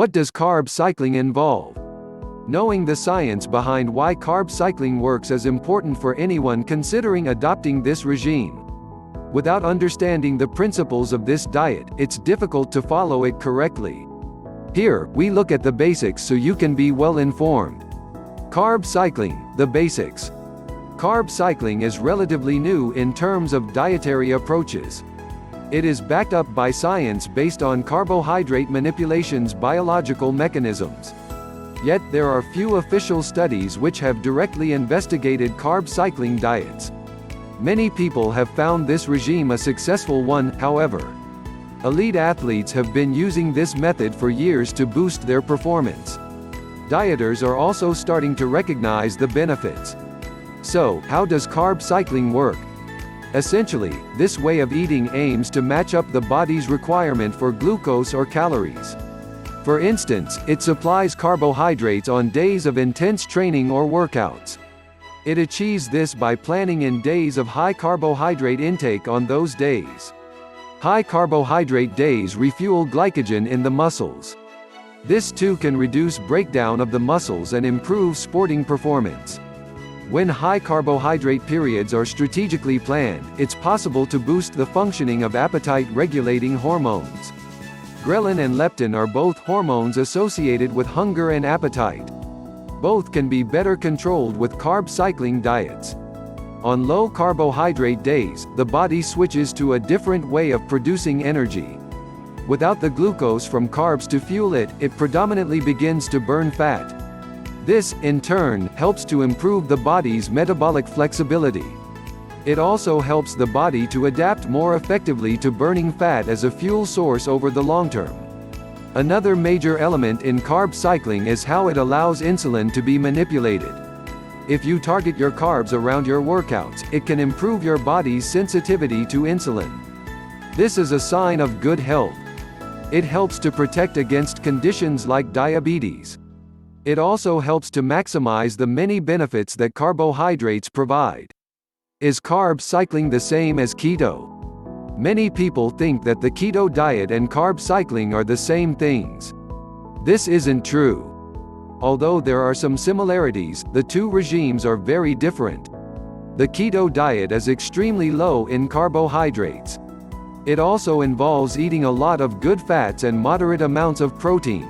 What does carb cycling involve? Knowing the science behind why carb cycling works is important for anyone considering adopting this regime. Without understanding the principles of this diet, it's difficult to follow it correctly. Here, we look at the basics so you can be well informed. Carb cycling, the basics. Carb cycling is relatively new in terms of dietary approaches. It is backed up by science based on carbohydrate manipulation's biological mechanisms. Yet, there are few official studies which have directly investigated carb cycling diets. Many people have found this regime a successful one, however. Elite athletes have been using this method for years to boost their performance. Dieters are also starting to recognize the benefits. So, how does carb cycling work? Essentially, this way of eating aims to match up the body's requirement for glucose or calories. For instance, it supplies carbohydrates on days of intense training or workouts. It achieves this by planning in days of high carbohydrate intake on those days. High carbohydrate days refuel glycogen in the muscles. This too can reduce breakdown of the muscles and improve sporting performance. When high carbohydrate periods are strategically planned, it's possible to boost the functioning of appetite-regulating hormones. Ghrelin and leptin are both hormones associated with hunger and appetite. Both can be better controlled with carb cycling diets. On low carbohydrate days, the body switches to a different way of producing energy. Without the glucose from carbs to fuel it, it predominantly begins to burn fat. This, in turn, helps to improve the body's metabolic flexibility. It also helps the body to adapt more effectively to burning fat as a fuel source over the long term. Another major element in carb cycling is how it allows insulin to be manipulated. If you target your carbs around your workouts, it can improve your body's sensitivity to insulin. This is a sign of good health. It helps to protect against conditions like diabetes. It also helps to maximize the many benefits that carbohydrates provide. Is carb cycling the same as keto? Many people think that the keto diet and carb cycling are the same things. This isn't true. Although there are some similarities, the two regimes are very different. The keto diet is extremely low in carbohydrates. It also involves eating a lot of good fats and moderate amounts of protein.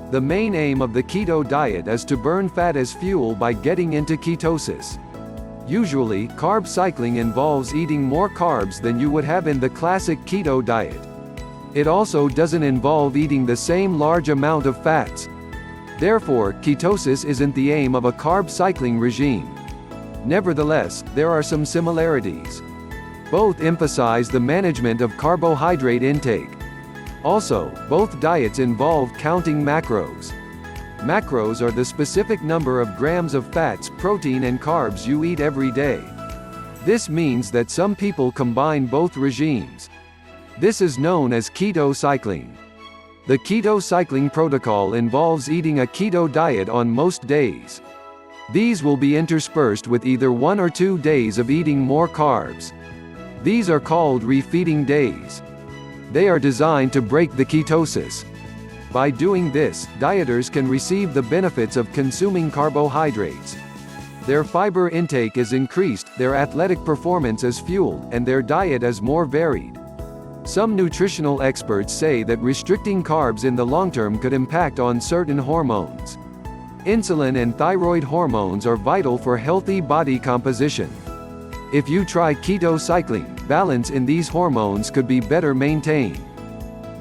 The main aim of the keto diet is to burn fat as fuel by getting into ketosis. Usually, carb cycling involves eating more carbs than you would have in the classic keto diet. It also doesn't involve eating the same large amount of fats. Therefore, ketosis isn't the aim of a carb cycling regime. Nevertheless, there are some similarities. Both emphasize the management of carbohydrate intake. Also, both diets involve counting macros. Macros are the specific number of grams of fats, protein and carbs you eat every day. This means that some people combine both regimes. This is known as keto-cycling. The keto-cycling protocol involves eating a keto diet on most days. These will be interspersed with either 1 or 2 days of eating more carbs. These are called refeeding days. They are designed to break the ketosis. By doing this, dieters can receive the benefits of consuming carbohydrates. Their fiber intake is increased, their athletic performance is fueled, and their diet is more varied. Some nutritional experts say that restricting carbs in the long term could impact on certain hormones. Insulin and thyroid hormones are vital for healthy body composition. If you try keto cycling, balance in these hormones could be better maintained.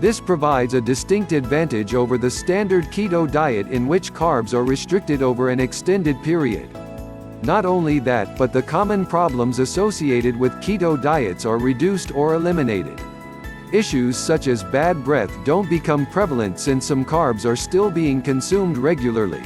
This provides a distinct advantage over the standard keto diet in which carbs are restricted over an extended period. Not only that, but the common problems associated with keto diets are reduced or eliminated. Issues such as bad breath don't become prevalent since some carbs are still being consumed regularly.